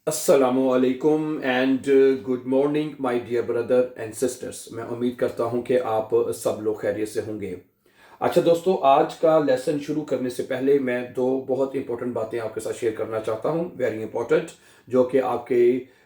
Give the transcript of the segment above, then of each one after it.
अस्सलामुअलैकुम and good morning my dear brother and sisters. मैं उम्मीद करता हूं कि आप सब लोग खैरियत से होंगे। अच्छा दोस्तों, आज का लेसन शुरू करने से पहले मैं दो बहुत इंपॉर्टेंट बातें आपके साथ शेयर करना चाहता हूं, वेरी इंपॉर्टेंट, जो कि आपके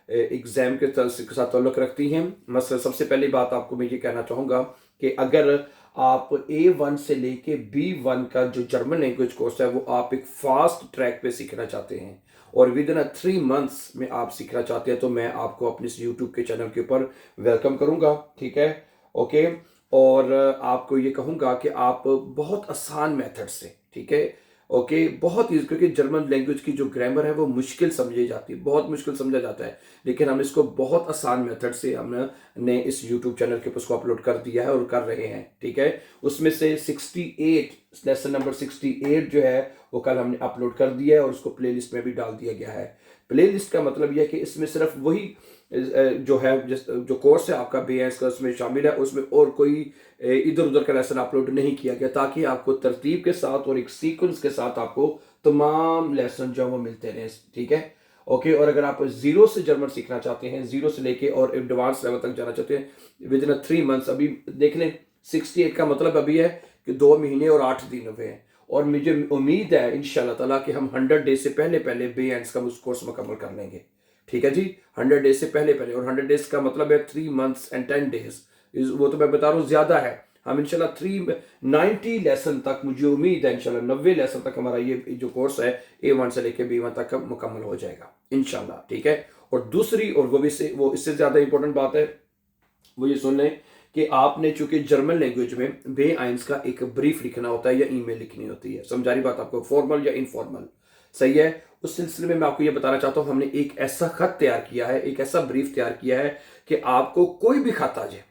एग्ज़ाम के साथ ताल्लुक़ रखती हैं। मसलन सबसे पहली बात आपको मैं ये कहना चाहूँगा कि अगर आप A1 से लेके B1 का जो जर्मन लैंग्वेज कोर्स है वो आप एक फास्ट ट्रैक पे सीखना चाहते हैं और विद इन 3 मंथ्स में आप सीखना चाहते हैं, तो मैं आपको अपने इस यूट्यूब के चैनल के ऊपर वेलकम करूंगा। ठीक है, ओके। और आपको ये कहूंगा कि आप बहुत आसान मेथड से, ठीक है, ओके, बहुत ईजी, क्योंकि जर्मन लैंग्वेज की जो ग्रामर है वो मुश्किल समझी जाती है, बहुत मुश्किल समझा जाता है, लेकिन हम इसको बहुत आसान मेथड से हमने इस यूट्यूब चैनल के ऊपर उसको अपलोड कर दिया है और कर रहे हैं। ठीक है, उसमें से 68 लेसन नंबर 68 जो है वो कल हमने अपलोड कर दिया है और उसको प्लेलिस्ट में भी डाल दिया गया है। प्लेलिस्ट का मतलब यह है कि इसमें सिर्फ वही जो है जो कोर्स है आपका BS का उसमें शामिल है, उसमें और कोई इधर उधर का लेसन अपलोड नहीं किया गया, ताकि आपको तरतीब के साथ और एक सीक्वेंस के साथ आपको तमाम लेसन जो वो मिलते रहे। ठीक है, ओके। और अगर आप जीरो से जर्मन सीखना चाहते हैं, जीरो से लेके और एडवांस लेवल तक जाना चाहते हैं विद इन 3 मंथ्स, अभी देख लें 68 का मतलब अभी है कि 2 महीने और 8 दिन हुए हैं, और मुझे उम्मीद है इंशाल्लाह ताला कि हम 100 डेज से पहले पहले B1 का उस कोर्स मुकम्मल कर लेंगे। ठीक है जी, 100 डेज से पहले पहले, और 100 डेज का मतलब है 3 मंथ्स एंड 10 डेज, वो तो मैं बता रहा हूँ ज्यादा है। हम इंशाल्लाह 390 लेसन तक, मुझे उम्मीद है इंशाल्लाह 90 लेसन तक हमारा ये जो कोर्स है A1 से लेके B1 तक मुकम्मल हो जाएगा इंशाल्लाह। ठीक है, और दूसरी, और वो इससे ज्यादा इंपॉर्टेंट बात है, वो ये सुन लें कि आपने चूंकि जर्मन लैंग्वेज में B1 का एक ब्रीफ लिखना होता है या ईमेल लिखनी होती है, समझा रही बात आपको, फॉर्मल या इनफॉर्मल, सही है। उस सिलसिले में मैं आपको ये बताना चाहता हूं, हमने एक ऐसा खत तैयार किया है, एक ऐसा ब्रीफ तैयार किया है कि आपको कोई भी खत आ जाए,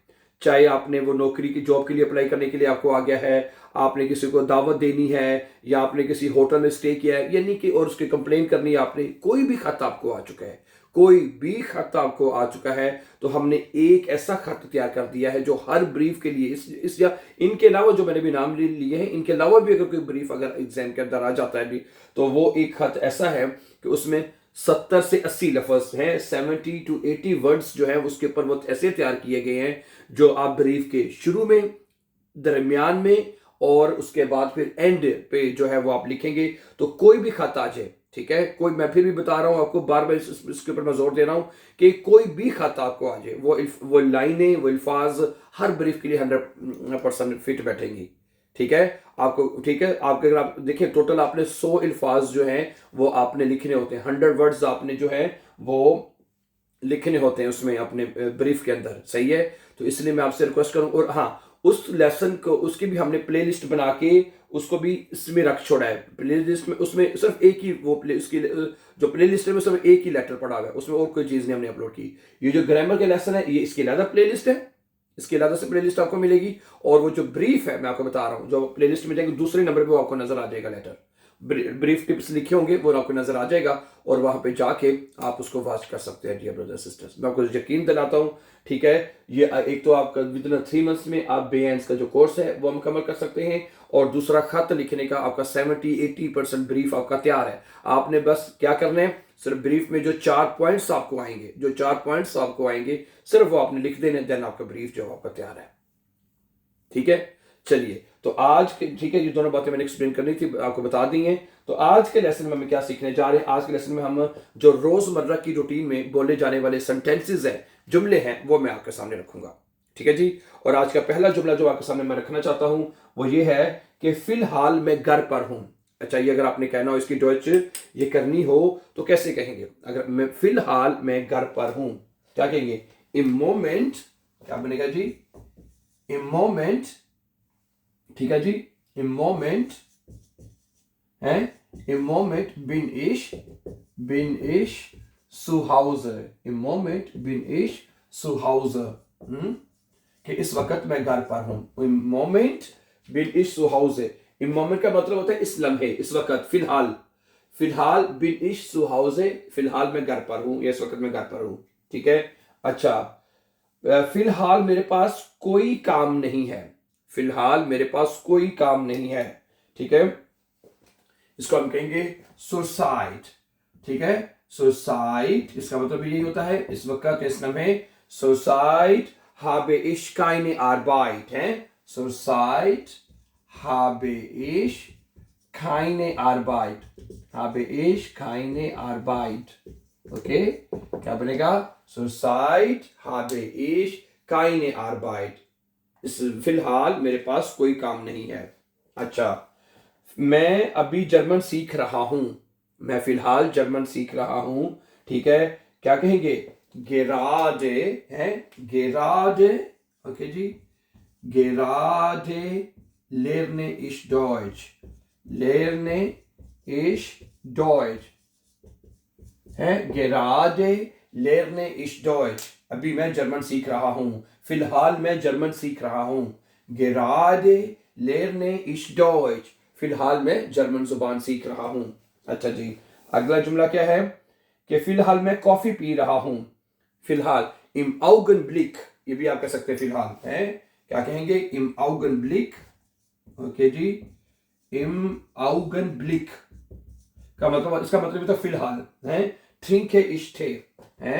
चाहे आपने वो नौकरी की जॉब के लिए अप्लाई करने के लिए आपको आ गया है, आपने किसी को दावत देनी है, या आपने किसी होटल में स्टे किया है, यानी कि और उसकी कंप्लेन करनी है आपने, कोई भी खत आपको आ चुका है, कोई भी खत आपको आ चुका है, तो हमने एक ऐसा खत तैयार कर दिया है जो हर ब्रीफ के लिए इस या इनके अलावा जो मैंने भी नाम लिए हैं, इनके अलावा भी अगर कोई ब्रीफ अगर एग्जाम के अंदर आ जाता है भी, तो वो एक खत ऐसा है कि उसमें 70 से 80 लफ्ज हैं, 70 to 80 वर्ड्स जो है उसके ऊपर वो ऐसे तैयार किए गए हैं जो आप ब्रीफ के शुरू में, दरमियान में और उसके बाद फिर एंड पे जो है वो आप लिखेंगे, तो कोई भी खत आ जाए, ठीक है, कोई, मैं फिर भी बता रहा हूं आपको, बार बार इसके ऊपर मैं जोर दे रहा हूं कि कोई भी खत आपको आ जाए, वो लाइनें, वो अल्फाज हर ब्रीफ के लिए 100% फिट बैठेंगी। ठीक है आपको, ठीक है, आपके अगर आप देखें टोटल आपने 100 अल्फाज जो हैं वो आपने लिखने होते हैं, 100 वर्ड्स आपने जो है वो लिखने होते हैं उसमें अपने ब्रीफ के अंदर, सही है। तो इसलिए मैं आपसे रिक्वेस्ट करूं, और हाँ, उस लेसन को, उसकी भी हमने प्लेलिस्ट बना के उसको भी इसमें रख छोड़ा है, प्लेलिस्ट में, उसमें सिर्फ एक ही वो उसकी जो प्लेलिस्ट है उसमें एक ही लेटर पड़ा हुआ है, उसमें और कोई चीज नहीं हमने अपलोड की। ये जो ग्रामर के लेसन है ये इसके अलावा प्लेलिस्ट है, इसके अलावा से प्लेलिस्ट आपको मिलेगी, और वो जो ब्रीफ है मैं आपको बता रहा हूँ, जो प्लेलिस्ट में जाएंगे दूसरे नंबर पे वो आपको नजर आ जाएगा लेटर, ब्रीफ टिप्स लिखे होंगे वो आपको नजर आ जाएगा, और वहां पे जाके आप उसको वॉच कर सकते हैं डियर ब्रदर सिस्टर्स, मैं आपको यकीन दिलाता हूँ। ठीक है, ये एक तो आपका विद इन 3 मंथ्स में आप B1 का जो कोर्स है वो मुकम्मल कर सकते हैं, और दूसरा खत लिखने का आपका 70-80% ब्रीफ आपका तैयार है। आपने बस क्या करना है, सिर्फ ब्रीफ में जो 4 पॉइंट्स आपको आएंगे, जो 4 पॉइंट्स आपको आएंगे सिर्फ वो आपने लिख देने, देन आपका ब्रीफ जो आपका तैयार है। ठीक है, चलिए, तो आज के, ठीक है, ये दोनों बातें मैंने एक्सप्लेन करनी थी, आपको बता दी हैं। तो आज के लेसन में हम क्या सीखने जा रहे हैं, आज के लेसन में हम जो रोजमर्रा की रूटीन में बोले जाने वाले सेंटेंसेस हैं, जुमले हैं, वो मैं आपके सामने रखूंगा। ठीक है जी, और आज का पहला जुमला जो आपके सामने मैं रखना चाहता हूं वो ये है कि फिलहाल मैं घर पर हूं। अच्छा, ये अगर आपने कहना हो इसकी डॉइच ये करनी हो तो कैसे कहेंगे, अगर मैं फिलहाल मैं घर पर हूं, क्या कहेंगे, इम मोमेंट, क्या बनेगा जी, इम मोमेंट, ठीक है जी, im Moment, है, im Moment bin ich zu Hause, im Moment bin ich zu Hause, कि इस वक्त मैं घर पर हूं, im Moment bin ich zu Hause, im Moment का मतलब होता है इस लम्हे, इस वक्त, फिलहाल, फिलहाल bin ich zu Hause, फिलहाल मैं घर पर हूं या इस वक्त मैं घर पर हूं। ठीक है, अच्छा, फिलहाल मेरे पास कोई काम नहीं है, फिलहाल मेरे पास कोई काम नहीं है। ठीक है, इसको हम कहेंगे सुसाइड। ठीक है, Zurzeit, इसका मतलब यही होता है इस वक्त, इस लम्हे। Zurzeit habe ich keine Arbeit, है। Zurzeit habe ich keine Arbeit, habe ich keine Arbeit, okay. क्या बनेगा? Zurzeit habe ich keine Arbeit, इस फिलहाल मेरे पास कोई काम नहीं है। अच्छा, मैं अभी जर्मन सीख रहा हूं, मैं फिलहाल जर्मन सीख रहा हूं, ठीक है। क्या कहेंगे? gerade है, gerade, ओके जी। gerade lerne ich Deutsch, lerne ich Deutsch, है। gerade lerne ich Deutsch, अभी मैं जर्मन सीख रहा हूं, फिलहाल मैं जर्मन सीख रहा हूं। gerade lerne ich Deutsch, फिलहाल मैं जर्मन जुबान सीख रहा हूं। अच्छा जी, अगला जुमला क्या है कि फिलहाल मैं कॉफी पी रहा हूं। फिलहाल im Augenblick, ये भी आप कह सकते हैं फिलहाल, है। क्या कहेंगे? im Augenblick, ओके जी। im Augenblick का मतलब, इसका मतलब तो फिलहाल, है। trinke ich Tee, है।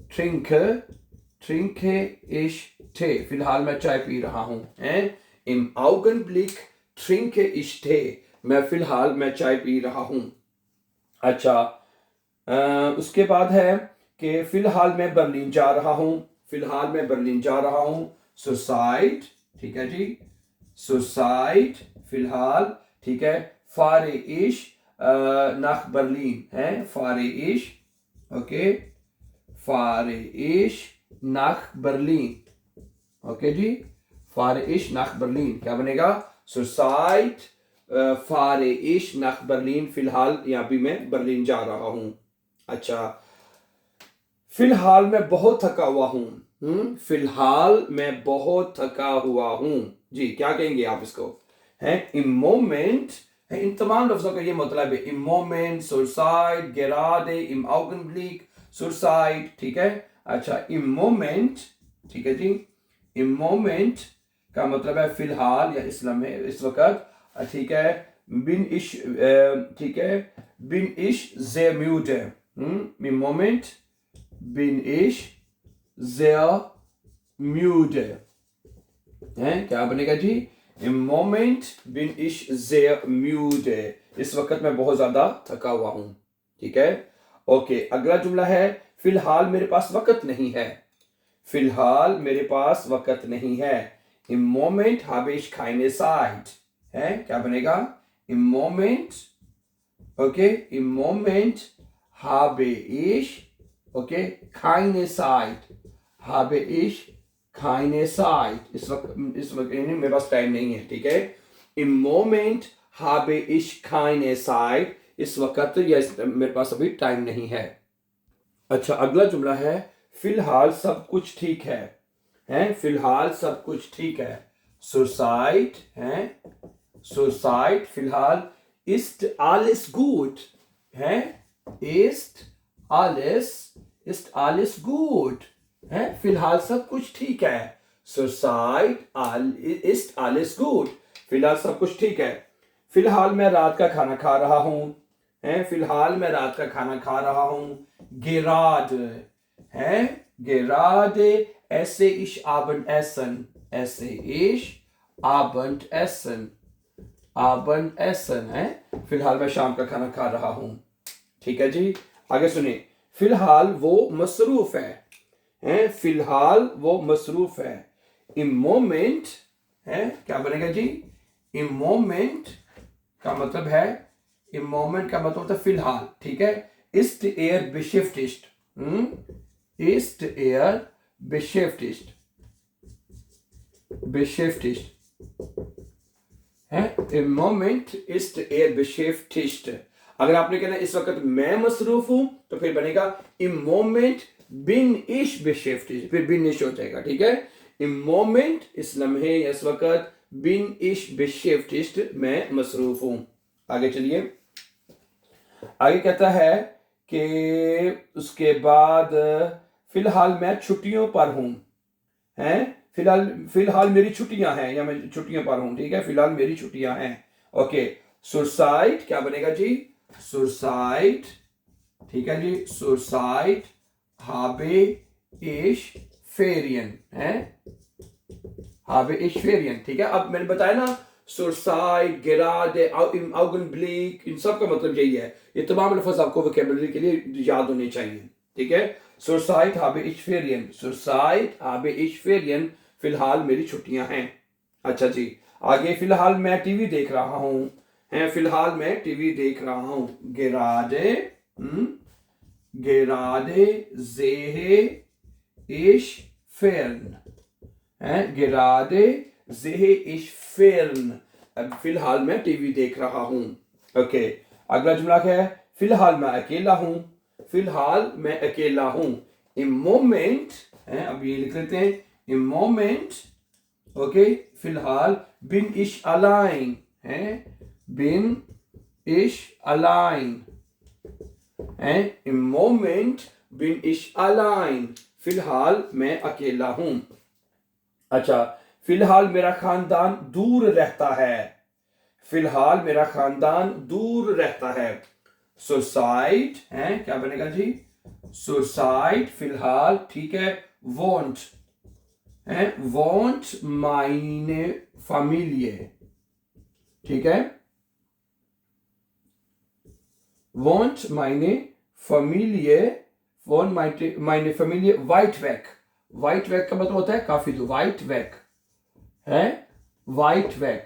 trinke ich Tee, फिलहाल मैं चाय पी रहा हूं, है। im Augenblick trinke ich Tee, मैं फिलहाल मैं चाय पी रहा हूं। अच्छा, उसके बाद है कि फिलहाल मैं बर्लिन जा रहा हूं, फिलहाल मैं बर्लिन जा रहा हूं। Zurzeit, ठीक है जी। Zurzeit फिलहाल, ठीक है। fahre ich nach Berlin, है। fahre ich, okay. fahre ich nach Berlin, okay जी। fahre ich nach Berlin, क्या बनेगा? Zurzeit fahre ich nach Berlin, फिलहाल यहाँ भी मैं बर्लिन जा रहा हूं। अच्छा, फिलहाल मैं बहुत थका हुआ हूं, फिलहाल मैं बहुत थका हुआ हूं जी। क्या कहेंगे आप इसको? है im Moment, है। इन तमाम लफ्जों का ये मतलब है im Moment, Zurzeit, gerade, im Augenblick, Zurzeit, ठीक है। अच्छा, im Moment, ठीक है जी। im Moment का मतलब है फिलहाल या इस लम्हे, इस वक्त, ठीक है। bin ich, ठीक है, bin ich sehr müde, im Moment bin ich sehr müde, है। क्या बनेगा जी? im Moment bin ich sehr müde, इस वक्त मैं बहुत ज्यादा थका हुआ हूं, ठीक है। ओके, अगला जुमला है फिलहाल मेरे पास वक्त नहीं है, फिलहाल मेरे पास वक्त नहीं है। im Moment habe ich keine Zeit, है। क्या बनेगा? im Moment, okay, im Moment habe ich, okay, keine Zeit, habe ich keine Zeit, इस वक्त मेरे पास टाइम नहीं है, ठीक है। im Moment habe ich keine Zeit, इस वक्त या मेरे पास अभी टाइम नहीं है। अच्छा, अगला जुमला है फिलहाल सब कुछ ठीक है, हैं। फिलहाल सब कुछ ठीक है। Zurzeit, हैं। Zurzeit फिलहाल ist alles gut, हैं। ist alles gut, हैं। फिलहाल सब कुछ ठीक है। Zurzeit ist alles gut, फिलहाल सब कुछ ठीक है। फिलहाल मैं रात का खाना खा रहा हूं, हैं। फिलहाल मैं रात का खाना खा रहा हूं। gerade, हैं। gerade esse ich Abendessen, esse ich Abendessen, Abendessen, है। फिलहाल मैं शाम का खाना खा रहा हूं, ठीक है जी। आगे सुनिए, फिलहाल वो मसरूफ है, हैं। फिलहाल वो मसरूफ है। im Moment, है। क्या बनेगा जी? im Moment का मतलब है, im Moment का मतलब होता है फिलहाल, ठीक है। ist er beschäftigt, ist er beschäftigt, beschäftigt, है। im Moment ist er beschäftigt। अगर आपने कहना इस वक्त मैं मसरूफ हूं तो फिर बनेगा im Moment bin ich beschäftigt, फिर bin ich हो जाएगा, ठीक है। im Moment इस लम्हे इस वक्त bin ich beschäftigt, मैं मसरूफ हूं। आगे चलिए, आगे कहता है कि उसके बाद फिलहाल मैं छुट्टियों पर हूं, हैं। फिलहाल मेरी छुट्टियां हैं या मैं छुट्टियों पर हूं, ठीक है। फिलहाल मेरी छुट्टियां हैं, ओके। Zurzeit क्या बनेगा जी? Zurzeit ठीक है जी, zurzeit habe ich Ferien है, habe ich Ferien, ठीक है। अब मैंने बताया ना zurzeit, gerade, im Augenblick, इन सब का मतलब यही है। ये तमाम लफ्ज आपको वोकेबलरी के लिए याद होने चाहिए, ठीक है। zurzeit habe ich Ferien, zurzeit habe ich Ferien, फिलहाल मेरी छुट्टियां हैं। अच्छा जी, आगे फिलहाल मैं टीवी देख रहा हूँ, है, फिलहाल मैं टीवी देख रहा हूँ, gerade, gerade sehe ich fern, है, gerade sehe ich fern, अब फिलहाल मैं टीवी देख रहा हूँ। ओके, अगला जुमला क्या है, फिलहाल मैं अकेला हूँ, फिलहाल मैं अकेला हूँ, im Moment, है, अब ये लिख लेते हैं, im Moment, ओके, फिलहाल bin ich allein, है, bin ich allein, है, im Moment bin ich allein, फिलहाल मैं अकेला हूं। अच्छा, फिलहाल मेरा खानदान दूर रहता है, फिलहाल मेरा खानदान दूर रहता है, zurzeit, है, क्या बनेगा जी, zurzeit, फिलहाल, ठीक है, wohnt, है, wohnt meine Familie, ठीक है, wohnt meine Familie, wohnt meine Familie weit weg, weit weg का मतलब होता है काफी दूर, weit weg, है, weit weg,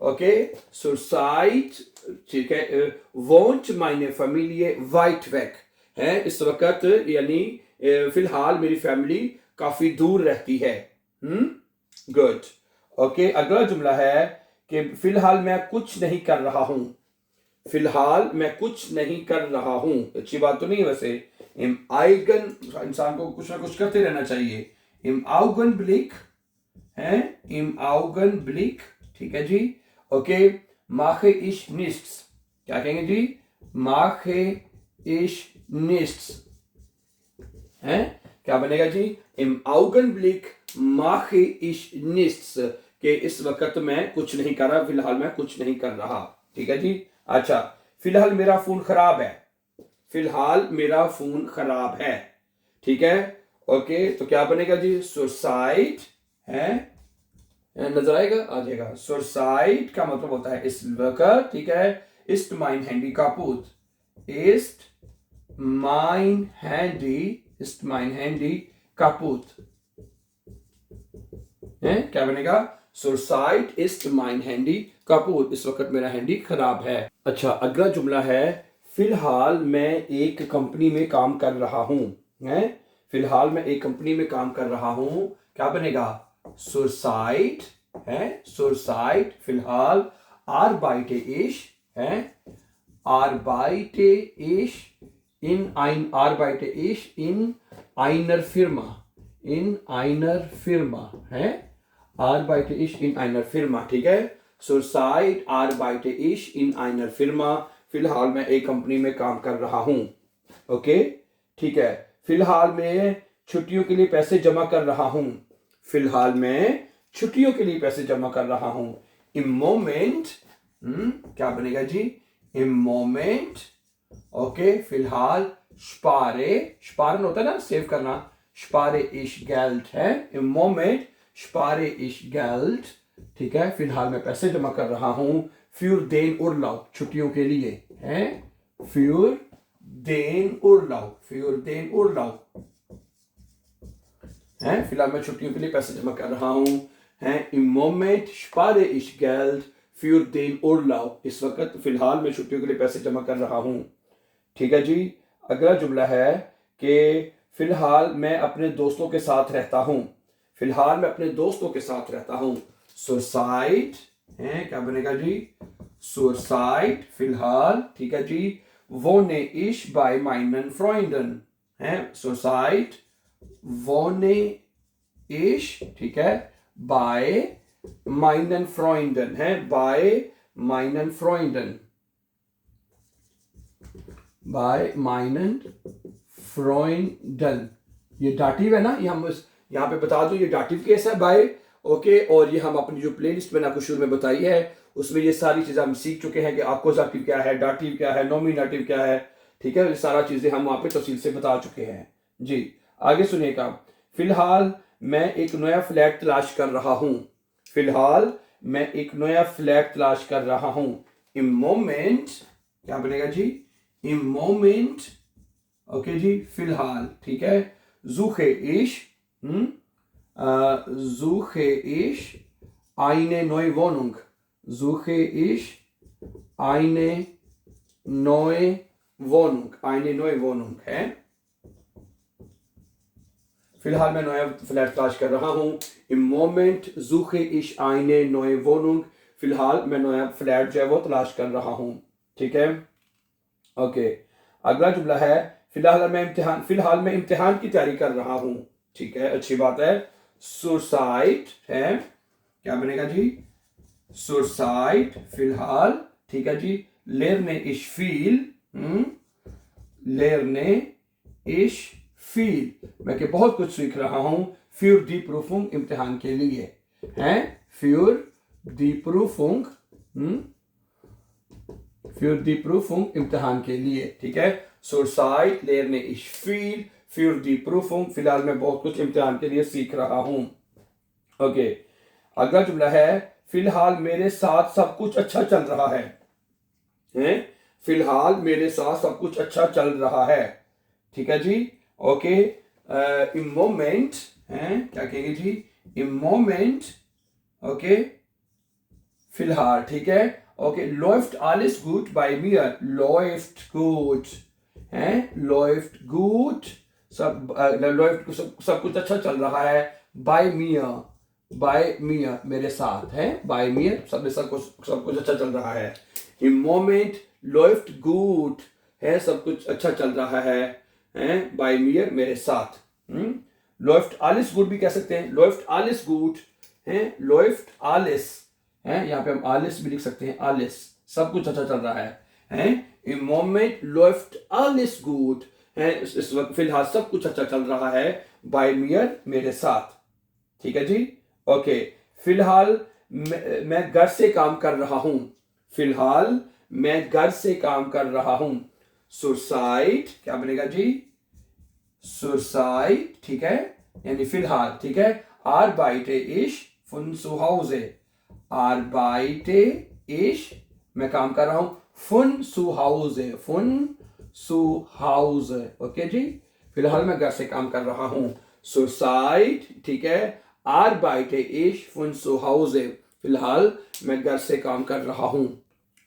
ओके, zurzeit, ठीक है, wohnt meine Familie weit weg, है, इस वक्त यानी फिलहाल मेरी फैमिली काफी दूर रहती है। गुड, ओके, अगला जुमला है कि फिलहाल मैं कुछ नहीं कर रहा हूं, फिलहाल मैं कुछ नहीं कर रहा हूं, अच्छी बात तो नहीं है वैसे, im Eigen, इंसान को कुछ ना कुछ करते रहना चाहिए, im Augenblick, है, im Augenblick, ठीक है जी, ओके, mache ich nichts, क्या कहेंगे जी, mache ich nichts, है, क्या बनेगा जी, im Augenblick mache ich nichts, कि इस वक्त मैं कुछ नहीं कर रहा, फिलहाल मैं कुछ नहीं कर रहा, ठीक है जी। अच्छा, फिलहाल मेरा फोन खराब है, फिलहाल मेरा फोन खराब है, ठीक है, ओके, तो क्या बनेगा जी, zurzeit, है, नजर आएगा, आ जाएगा, zurzeit का मतलब होता है इस वक्त, ठीक है, ist mein Handy kaputt, ist mein Handy, ist mein Handy kaputt, है, क्या बनेगा, zurzeit ist mein Handy kaputt, इस वक्त मेरा हैंडी खराब है। अच्छा, अगला जुमला है, फिलहाल मैं एक कंपनी में काम कर रहा हूं, है, फिलहाल मैं एक कंपनी में काम कर रहा हूं, क्या बनेगा, zurzeit, है, zurzeit, फिलहाल, arbeite ich, है, arbeite ich arbeite ich in einer Firma, in einer Firma, है, arbeite ich in einer Firma, ठीक है, zurzeit arbeite ich in einer Firma, फिलहाल मैं एक कंपनी में काम कर रहा हूं, ओके, ठीक है, फिलहाल मैं छुट्टियों के लिए पैसे जमा कर रहा हूं, फिलहाल मैं छुट्टियों के लिए पैसे जमा कर रहा हूं, im Moment, क्या बनेगा जी, im Moment, ओके, फिलहाल, spare, sparen होता है ना सेव करना, spare ich Geld, है, im Moment spare ich Geld, ठीक है, फिलहाल मैं पैसे जमा कर रहा हूं, für den Urlaub, छुट्टियों के लिए, है, für den Urlaub, für den Urlaub, है, फिलहाल मैं छुट्टियों के लिए पैसे जमा कर रहा हूं, है, im Moment spare ich Geld für den Urlaub, इस वक्त फिलहाल मैं छुट्टियों के लिए पैसे जमा कर रहा हूं, ठीक है जी। अगला जुमला है कि फिलहाल मैं अपने दोस्तों के साथ रहता हूं, फिलहाल मैं अपने दोस्तों के साथ रहता हूं, zurzeit, है, क्या बनेगा जी, zurzeit, फिलहाल, ठीक है जी, wohne ich bei meinen Freunden, है, zurzeit wohne ich, ठीक है, bei meinen Freunden, है, bei meinen Freunden, by meinen Freunden, ये डाटिव है ना, ये हम यहाँ पे बता दूं, ये डाटिव केस है बाय, ओके, और ये हम अपनी जो प्लेलिस्ट में आपको शुरू में बताई है उसमें ये सारी चीजें हम सीख चुके हैं कि आक्यूजेटिव क्या है, डाटिव क्या है, नॉमिनेटिव क्या है, ठीक है, ये सारा चीजें हम वहां पे तफसील से बता चुके हैं जी। आगे सुनिएगा, फिलहाल मैं एक नया फ्लैट तलाश कर रहा हूं। फिलहाल मैं एक नया फ्लैट तलाश कर रहा हूं। इम मोमेंट क्या बनेगा जी, इम मोमेंट, ओके जी, फिलहाल, ठीक है। suche ich, suche ich eine neue Wohnung. Suche ich eine neue Wohnung. Eine neue Wohnung है। फिलहाल मैं नया फ्लैट तलाश कर रहा हूँ। Im Moment suche ich eine neue Wohnung. फिलहाल मैं नया फ्लैट जो है वो तलाश कर रहा हूँ, ठीक है। ओके, अगला जुमला है, फिलहाल मैं इम्तिहान की तैयारी कर रहा हूँ, ठीक है, अच्छी बात है। सुरसाइट है, क्या बनेगा जी, सुरसाइट, फिलहाल, ठीक है जी। लेरने इश फील, लेरने इश फील, मैं के बहुत कुछ सीख रहा हूँ। फ्यूर दी प्रूफुंग, इम्तिहान के लिए है। फ्यूर दी प्रूफुंग, फ्यूर दी प्रूफुंग, इम्तिहान के लिए, ठीक है। सुरसाइट, लेरने इश फील, फ्यूर दी प्रूफुंग, फिलहाल मैं बहुत कुछ इम्तिहान के लिए सीख रहा हूँ। ओके, अगला जुमला है, फिलहाल मेरे साथ सब कुछ अच्छा चल रहा है। फिलहाल मेरे साथ सब कुछ अच्छा चल रहा है, ठीक है जी। ओके, इम मोमेंट है, क्या कहेंगे जी, इम मोमेंट, ओके, फिलहाल, ठीक है। Okay, läuft alles gut bei mir, läuft gut है, läuft gut, läuft सब कुछ अच्छा चल रहा है। by mir, by mir, मेरे साथ है, by mir, सब कुछ अच्छा चल रहा है। im Moment läuft gut है, सब कुछ अच्छा चल रहा है, by mir, मेरे साथ। läuft alles gut भी कह सकते हैं, läuft alles gut है, läuft alles है, यहाँ पे हम आलिस भी लिख सकते हैं, आलिस, सब कुछ अच्छा चल रहा है। im Moment läuft alles gut है, इस वक्त फिलहाल सब कुछ अच्छा चल रहा है, by mir, मेरे साथ, ठीक है जी। ओके, फिलहाल मैं घर से काम कर रहा हूँ। फिलहाल मैं घर से काम कर रहा हूँ। सुरसाइट, क्या बनेगा जी, सुरसाइट, ठीक है, यानी फिलहाल, ठीक है। arbeite ich von zu Hause, arbeite ich, मैं काम कर रहा हूं, von zu Hause, von zu Hause, okay जी, फिलहाल मैं घर से काम कर रहा हूं। Zurzeit, ठीक है, arbeite ich von zu Hause, फिलहाल मैं घर से काम कर रहा हूं।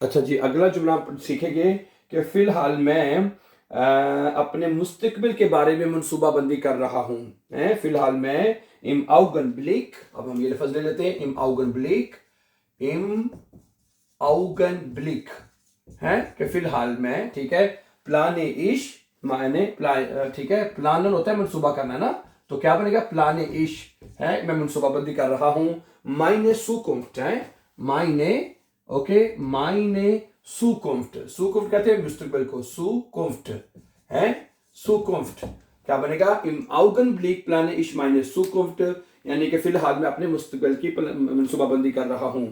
अच्छा जी, अगला जुमला सीखेंगे कि फिलहाल मैं अपने मुस्तकबिल के बारे में मनसूबाबंदी कर रहा हूं। फिलहाल मैं im Augenblick, अब हम ये लफ्ज ले लेते हैं, im Augenblick, im Augenblick है कि फिलहाल मैं, ठीक है। प्लाने इश, माने ठीक है, प्लानन होता है मनसूबा करना ना, तो क्या बनेगा, प्लाने इश है, मैं मनसूबाबंदी कर रहा हूं। माइने सुकुम्फ्ट है, माइने, ओके, माइने सुकुम्फ्ट, सुकुम्फ्ट कहते हैं मुस्तकबिल को, सुकुम्फ्ट है, सुकुम्फ्ट, क्या बनेगा, im Augenblick plane ich meine Zukunft, यानी कि फिलहाल मैं अपने मुस्तकबिल की मनसूबाबंदी कर रहा हूं,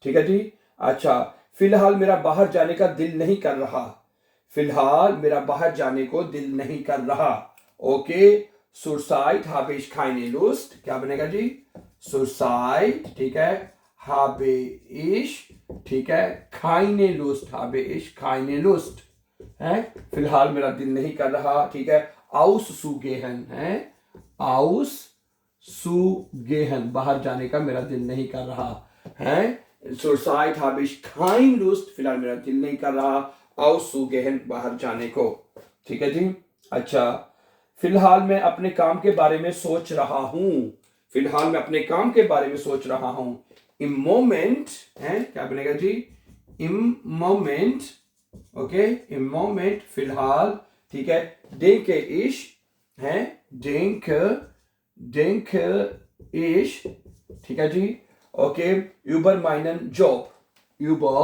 ठीक है जी। अच्छा, फिलहाल मेरा बाहर जाने का दिल नहीं कर रहा। फिलहाल मेरा बाहर जाने को दिल नहीं कर रहा। Okay, zurzeit habe ich keine Lust, क्या बनेगा जी, zurzeit, ठीक है, habe ich, ठीक है, keine Lust, habe ich keine Lust है, फिलहाल मेरा दिल नहीं कर रहा, ठीक है। auszugehen है, auszugehen, बाहर जाने का मेरा दिल नहीं कर रहा है। zurzeit habe ich keine Lust, फिलहाल मेरा दिल नहीं कर रहा, auszugehen, बाहर जाने को, ठीक है जी। अच्छा, फिलहाल मैं अपने काम के बारे में सोच रहा हूं। फिलहाल मैं अपने काम के बारे में सोच रहा हूं। im Moment है, क्या बनेगा जी, im Moment, okay, im Moment, फिलहाल, ठीक है। denke ich है, denke ich, ठीक है जी। Okay, über meinen Job, über,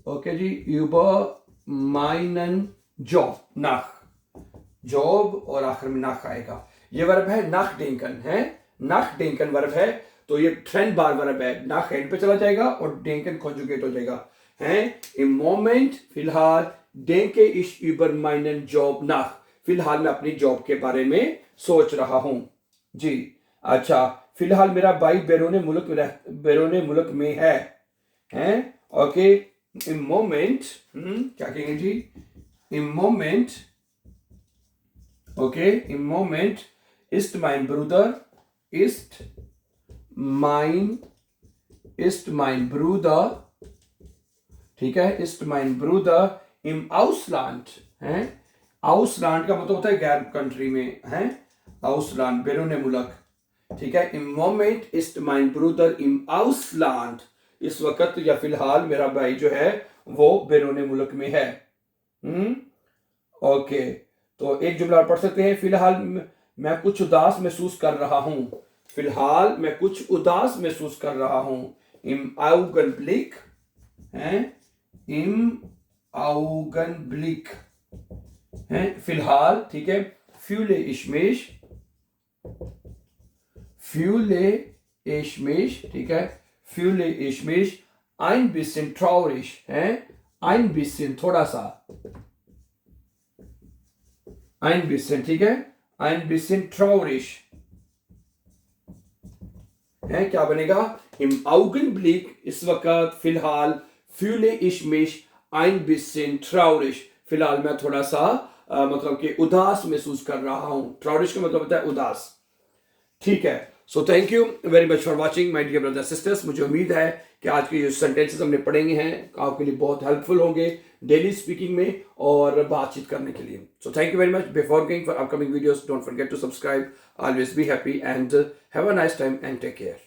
okay जी, über meinen Job, nach, job और आखिर में नाख आएगा। ये वर्ब है nachdenken है, nachdenken वर्ब है, तो ये ट्रेंड बार वर्ब है, नाख हेड पे चला जाएगा और डेंकन कॉन्जुगेट हो जाएगा हैं, im Moment फिलहाल, denke ich über meinen Job nach, फिलहाल मैं अपनी जॉब के बारे में सोच रहा हूं जी। अच्छा, फिलहाल मेरा भाई बैरूने मुल्क में है, हैं, ओके। im Moment, क्या कहेंगे जी, im Moment, okay, im Moment ist mein Bruder, ist mein Bruder, ठीक है, ist mein Bruder im Ausland, हैं, Ausland का मतलब होता है गैर कंट्री में, हैं, Ausland बैरून मुल्क, ठीक है। im Moment ist mein Bruder im Ausland, इस वक्त या फिलहाल मेरा भाई जो है वो बैरून मुल्क में है। ओके, तो एक जुमला और पढ़ सकते हैं, फिलहाल मैं कुछ उदास महसूस कर रहा हूं, फिलहाल मैं कुछ उदास महसूस कर रहा हूं, im Augenblick, हैं, im Augenblick, हैं, फिलहाल, ठीक है। fühle ich mich, ठीक है, fühle ich mich ein bisschen traurig, है, ein bisschen थोड़ा सा, ein bisschen, ठीक है, ein bisschen traurig, है, क्या बनेगा, im Augenblick, इस वक्त, फिलहाल, fühle ich mich ein bisschen traurig, फिलहाल मैं थोड़ा सा मतलब कि उदास महसूस कर रहा हूं, ट्राउरिश का मतलब होता है उदास, ठीक है। So thank you very much for watching my dear brother sisters. मुझे उम्मीद है कि आज के जो सेंटेंसेस हमने पढ़ेंगे हैं आपके लिए बहुत हेल्पफुल होंगे डेली स्पीकिंग में और बातचीत करने के लिए। So thank you very much. Before going for upcoming videos, don't forget to subscribe. Always be happy and have a nice time and take care.